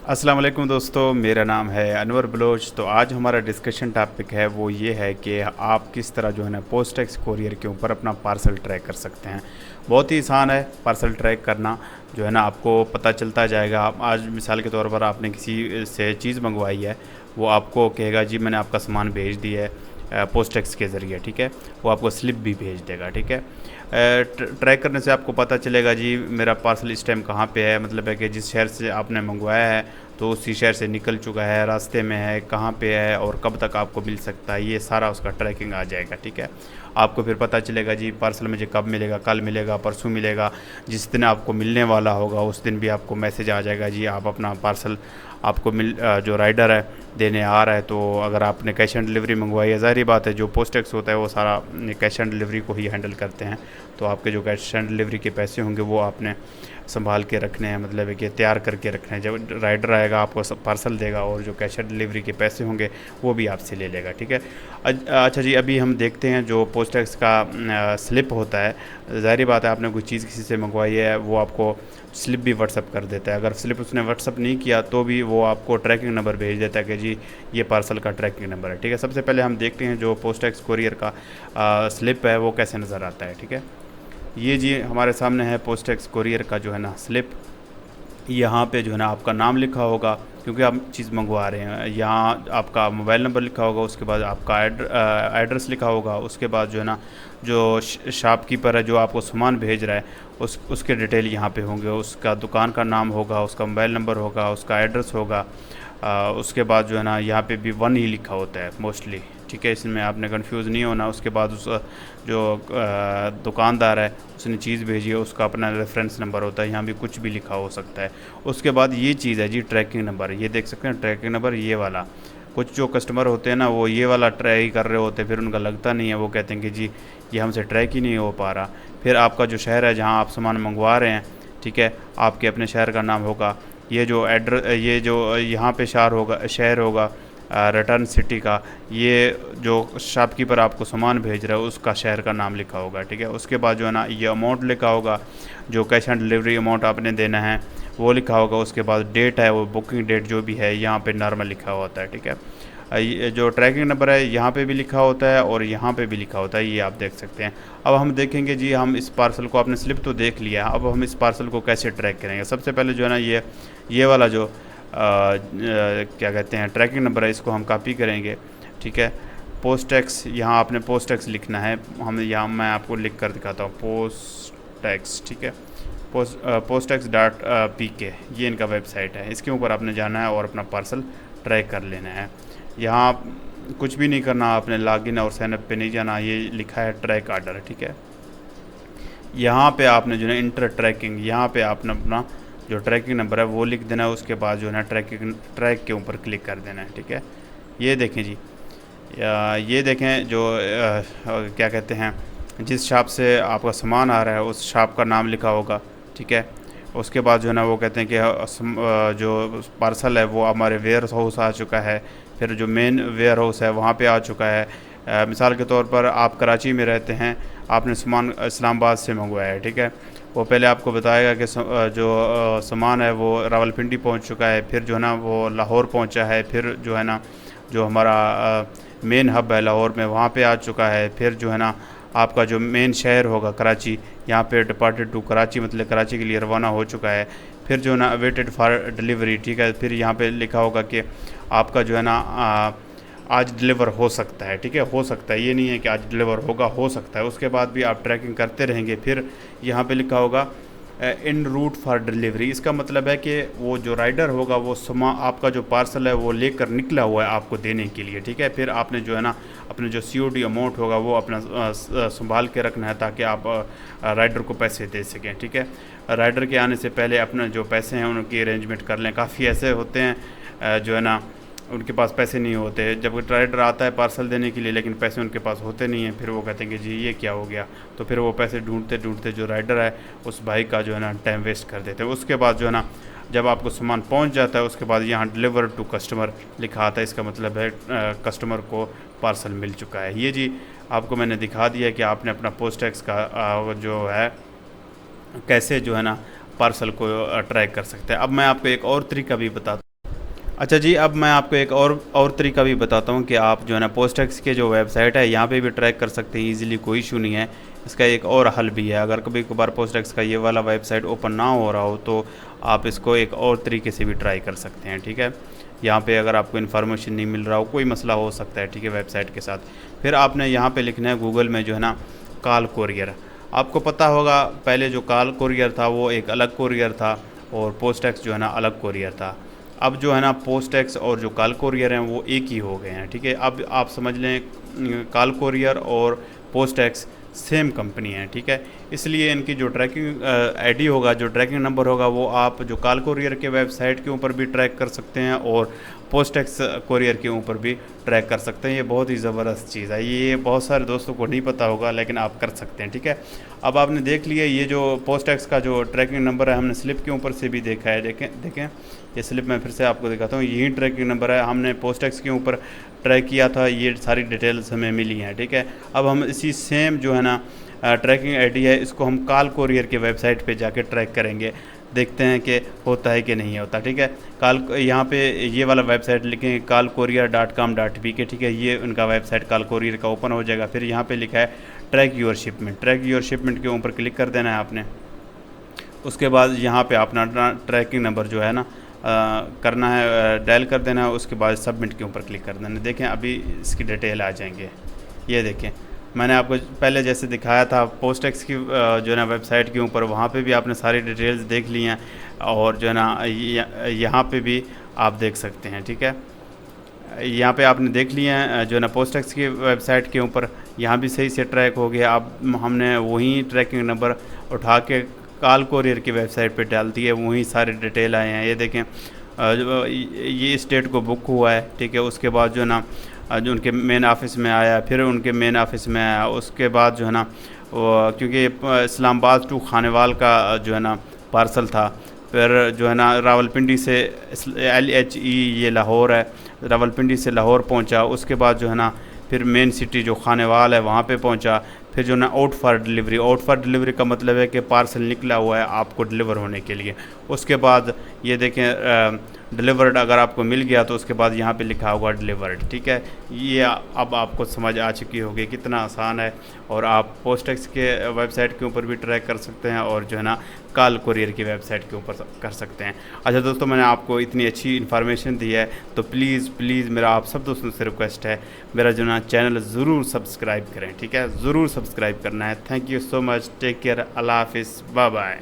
अस्सलाम वालेकुम दोस्तों, मेरा नाम है अनवर बलोच। तो आज हमारा डिस्कशन टॉपिक है वो ये है कि आप किस तरह जो है ना पोस्टेक्स कोरियर के ऊपर अपना पार्सल ट्रैक कर सकते हैं। बहुत ही आसान है पार्सल ट्रैक करना, जो है ना आपको पता चलता जाएगा। आप आज मिसाल के तौर पर आपने किसी से चीज़ मंगवाई है, वो आपको कहेगा जी मैंने आपका सामान भेज दिया है पोस्टेक्स के ज़रिए, ठीक है। वो आपको स्लिप भी भेज देगा, ठीक है। ट्रैक करने से आपको पता चलेगा जी मेरा पार्सल इस टाइम कहाँ पे है, मतलब है कि जिस शहर से आपने मंगवाया है तो उसी शहर से निकल चुका है, रास्ते में है, कहाँ पे है और कब तक आपको मिल सकता है, ये सारा उसका ट्रैकिंग आ जाएगा, ठीक है। आपको फिर पता चलेगा जी पार्सल मुझे कब मिलेगा, कल मिलेगा, परसों मिलेगा। जिस दिन आपको मिलने वाला होगा उस दिन भी आपको मैसेज आ जाएगा जी आप अपना पार्सल आपको जो राइडर है देने आ रहा है। तो अगर आपने कैश ऑन डिलीवरी मंगवाई है, ज़ाहिर बात है जो पोस्टेक्स होता है वो सारा कैश ऑन डिलीवरी को ही हैंडल करते हैं। तो आपके जो कैश ऑन डिलीवरी के पैसे होंगे वो आपने संभाल के रखने हैं, मतलब है कि तैयार करके रखने हैं। जब राइडर आएगा आपको पार्सल देगा और जो कैश ऑन डिलीवरी के पैसे होंगे वो भी आपसे ले लेगा, ठीक है। अच्छा जी, अभी हम देखते हैं जो पोस्टेक्स का स्लिप होता है। ज़ाहिर बात है आपने कोई चीज़ किसी से मंगवाई है, वो आपको स्लिप भी व्हाट्सअप कर देता है। अगर स्लिप उसने व्हाट्सअप नहीं किया तो भी वो आपको ट्रैकिंग नंबर भेज देता है कि जी ये पार्सल का ट्रैकिंग नंबर है, ठीक है। सबसे पहले हम देखते हैं जो पोस्टेक्स कोरियर का स्लिप है वो कैसे नज़र आता है, ठीक है। ये जी हमारे सामने है पोस्टेक्स कोरियर का जो है ना स्लिप। यहाँ पे जो है ना आपका नाम लिखा होगा क्योंकि आप चीज़ मंगवा रहे हैं। यहाँ आपका मोबाइल नंबर लिखा होगा, उसके बाद आपका एड्रेस लिखा होगा, उसके बाद जो है ना जो शॉपकीपर है जो आपको सामान भेज रहा है उसके डिटेल यहाँ पे होंगे। उसका दुकान का नाम होगा, उसका मोबाइल नंबर होगा, उसका एड्रेस होगा। उसके बाद जो है ना यहाँ पे भी वन ही लिखा होता है मोस्टली, ठीक है। इसमें आपने कंफ्यूज नहीं होना। उसके बाद उस जो दुकानदार है उसने चीज़ भेजी है उसका अपना रेफरेंस नंबर होता है, यहाँ भी कुछ भी लिखा हो सकता है। उसके बाद ये चीज़ है जी ट्रैकिंग नंबर, ये देख सकते हैं ट्रैकिंग नंबर ये वाला। कुछ जो कस्टमर होते हैं ना वो ये वाला ट्राई कर रहे होते हैं, फिर उनका लगता नहीं है, वो कहते हैं कि जी ये हमसे ट्रैक ही नहीं हो पा रहा। फिर आपका जो शहर है जहाँ आप सामान मंगवा रहे हैं, ठीक है, आपके अपने शहर का नाम होगा। ये जो ये जो यहाँ पे शहर होगा रिटर्न सिटी का, ये जो शॉपकीपर आपको सामान भेज रहा है उसका शहर का नाम लिखा होगा, ठीक है। उसके बाद जो है ना ये अमाउंट लिखा होगा, जो कैश ऑन डिलीवरी अमाउंट आपने देना है वो लिखा होगा। उसके बाद डेट है वो बुकिंग डेट जो भी है यहाँ पे नॉर्मल लिखा होता है, ठीक है। ये जो ट्रैकिंग नंबर है यहाँ पे भी लिखा होता है और यहाँ पे भी लिखा होता है, ये आप देख सकते हैं। अब हम देखेंगे जी, हम इस पार्सल को, आपने स्लिप तो देख लिया, अब हम इस पार्सल को कैसे ट्रैक करेंगे। सबसे पहले जो है ना ये वाला जो क्या कहते हैं ट्रैकिंग नंबर है इसको हम कॉपी करेंगे, ठीक है। पोस्टेक्स, यहाँ आपने पोस्टेक्स लिखना है। हम यहाँ मैं आपको लिख कर दिखाता हूँ पोस्टेक्स, ठीक है। postex.pk ये इनका वेबसाइट है, इसके ऊपर आपने जाना है और अपना पार्सल ट्रैक कर लेना है। यहाँ कुछ भी नहीं करना, आपने लॉगिन और साइनअप पे नहीं जाना, ये लिखा है ट्रैक ऑर्डर, ठीक है। यहाँ पे आपने जो है इंटर ट्रैकिंग, यहाँ पे आपने अपना जो ट्रैकिंग नंबर है वो लिख देना है। उसके बाद जो है ना ट्रैक के ऊपर क्लिक कर देना है, ठीक है। ये देखें जी, ये देखें जो क्या कहते हैं जिस शॉप से आपका सामान आ रहा है उस शॉप का नाम लिखा होगा, ठीक है। उसके बाद जो है ना वो कहते हैं कि जो पार्सल है वो हमारे वेयर हाउस आ चुका है। फिर जो मेन वेयर हाउस है वहाँ पे आ चुका है। मिसाल के तौर पर आप कराची में रहते हैं, आपने सामान इस्लामाबाद से मंगवाया है, ठीक है। वो पहले आपको बताएगा कि जो सामान है वो रावलपिंडी पहुँच चुका है, फिर जो है ना वो लाहौर पहुँचा है, फिर जो है ना जो हमारा मेन हब है लाहौर में वहाँ पे आ चुका है। फिर जो है ना आपका जो मेन शहर होगा कराची, यहाँ पे डिपार्टेड टू कराची, मतलब कराची के लिए रवाना हो चुका है। फिर जो है ना अवेटेड फॉर डिलीवरी, ठीक है। फिर यहाँ पे लिखा होगा कि आपका जो है ना आज डिलीवर हो सकता है, ठीक है। हो सकता है, ये नहीं है कि आज डिलीवर होगा, हो सकता है। उसके बाद भी आप ट्रैकिंग करते रहेंगे। फिर यहाँ पे लिखा होगा इन रूट फॉर डिलीवरी, इसका मतलब है कि वो जो राइडर होगा वो आपका जो पार्सल है वो लेकर निकला हुआ है आपको देने के लिए, ठीक है। फिर आपने जो है ना अपने जो COD अमाउंट होगा वो अपना संभाल के रखना है ताकि आप राइडर को पैसे दे सकें, ठीक है। राइडर के आने से पहले अपने जो पैसे हैं उनकी अरेंजमेंट कर लें। काफ़ी ऐसे होते हैं जो है ना उनके पास पैसे नहीं होते, जब राइडर आता है पार्सल देने के लिए लेकिन पैसे उनके पास होते नहीं हैं। फिर वो कहते हैं कि जी ये क्या हो गया, तो फिर वो पैसे ढूंढते ढूंढते जो राइडर है उस भाई का जो है ना टाइम वेस्ट कर देते हैं। उसके बाद जो है ना जब आपको सामान पहुंच जाता है उसके बाद यहाँ डिलीवर टू कस्टमर लिखा आता है, इसका मतलब है कस्टमर को पार्सल मिल चुका है। ये जी आपको मैंने दिखा दिया कि आपने अपना पोस्टेक्स का जो है कैसे जो है ना पार्सल को ट्रैक कर सकते हैं। अब मैं आपको एक और तरीका भी बताता अच्छा जी, अब मैं आपको एक और तरीका भी बताता हूँ कि आप जो है ना पोस्टएक्स के जो वेबसाइट है यहाँ पे भी ट्रैक कर सकते हैं ईज़िली, कोई इशू नहीं है। इसका एक और हल भी है, अगर कभी कभार पोस्टएक्स का ये वाला वेबसाइट ओपन ना हो रहा हो तो आप इसको एक और तरीके से भी ट्राई कर सकते हैं, ठीक है। यहाँ पे अगर आपको इन्फॉर्मेशन नहीं मिल रहा हो, कोई मसला हो सकता है, ठीक है, वेबसाइट के साथ, फिर आपने यहाँ पे लिखना है गूगल में जो है ना कॉल कोरियर। आपको पता होगा पहले जो कॉल कोरियर था वो एक अलग कोरियर था और पोस्टएक्स जो है ना अलग कोरियर था। अब जो है ना पोस्टएक्स और जो कॉल कोरियर हैं वो एक ही हो गए हैं, ठीक है। अब आप समझ लें कॉल कोरियर और पोस्टएक्स सेम कंपनी है, ठीक है। इसलिए इनकी जो ट्रैकिंग आईडी होगा, जो ट्रैकिंग नंबर होगा, वो आप जो कॉल कोरियर के वेबसाइट के ऊपर भी ट्रैक कर सकते हैं और पोस्टएक्स कोरियर के ऊपर भी ट्रैक कर सकते हैं। ये बहुत ही ज़बरदस्त चीज़ है, ये बहुत सारे दोस्तों को नहीं पता होगा लेकिन आप कर सकते हैं, ठीक है। अब आपने देख लिया ये जो पोस्टएक्स का जो ट्रैकिंग नंबर है, हमने स्लिप के ऊपर से भी देखा है। देखें ये स्लिप मैं फिर से आपको दिखाता हूँ, यही ट्रैकिंग नंबर है, हमने पोस्टएक्स के ऊपर ट्रैक किया था, ये सारी डिटेल्स हमें मिली हैं, ठीक है। अब हम इसी सेम जो है ना ट्रैकिंग आईडी है, इसको हम कॉल कोरियर के वेबसाइट पे जाके ट्रैक करेंगे, देखते हैं कि होता है कि नहीं होता, ठीक है। कॉल यहाँ पे ये वाला वेबसाइट लिखेंगे callcourier.com.pk, ठीक है, ये उनका वेबसाइट कॉल कोरियर का ओपन हो जाएगा। फिर यहाँ पे लिखा है track your shipment, track your shipment के ऊपर क्लिक कर देना है आपने। उसके बाद यहाँ पे अपना ट्रैकिंग नंबर जो है ना करना है, डायल कर देना है। उसके बाद सबमिट के ऊपर क्लिक कर देना है। देखें अभी इसकी डिटेल आ जाएंगे, ये देखें मैंने आपको पहले जैसे दिखाया था पोस्टएक्स की जो है ना वेबसाइट के ऊपर, वहाँ पे भी आपने सारी डिटेल्स देख ली हैं और जो है ना यहाँ पे भी आप देख सकते हैं, ठीक है। यहाँ पे आपने देख लिए हैं जो है ना पोस्टएक्स की वेबसाइट के ऊपर, यहाँ भी सही से ट्रैक हो गया। अब हमने वही ट्रैकिंग नंबर उठा के कॉल कोरियर की वेबसाइट पे डाल दिए, वहीं सारे डिटेल आए हैं। ये देखें ये स्टेट को बुक हुआ है, ठीक है। उसके बाद जो है ना जो उनके मेन ऑफिस में आया, फिर उनके मेन ऑफिस में आया। उसके बाद जो है ना क्योंकि इस्लामाबाद टू खानेवाल का जो है ना पार्सल था, फिर जो है ना रावलपिंडी से LHE ये लाहौर है, रावलपिंडी से लाहौर पहुंचा। उसके बाद जो है ना फिर मेन सिटी जो खानेवाल है वहाँ पे पहुंचा। फिर जो ना आउट फॉर डिलीवरी का मतलब है कि पार्सल निकला हुआ है आपको डिलीवर होने के लिए। उसके बाद ये देखें डिलीवर्ड अगर आपको मिल गया तो उसके बाद यहाँ पे लिखा होगा डिलीवर्ड, ठीक है। ये अब आपको समझ आ चुकी होगी कितना आसान है, और आप पोस्टएक्स के वेबसाइट के ऊपर भी ट्रैक कर सकते हैं और जो है ना कॉल कोरियर की वेबसाइट के ऊपर कर सकते हैं। अच्छा दोस्तों, मैंने आपको इतनी अच्छी इन्फॉर्मेशन दी है तो प्लीज़ मेरा आप सब दोस्तों से रिक्वेस्ट है, मेरा जो ना चैनल ज़रूर सब्सक्राइब करें, ठीक है, ज़रूर सब्सक्राइब करना है। Thank you so much, take care, अल्लाह हाफिज़, बाय बाय।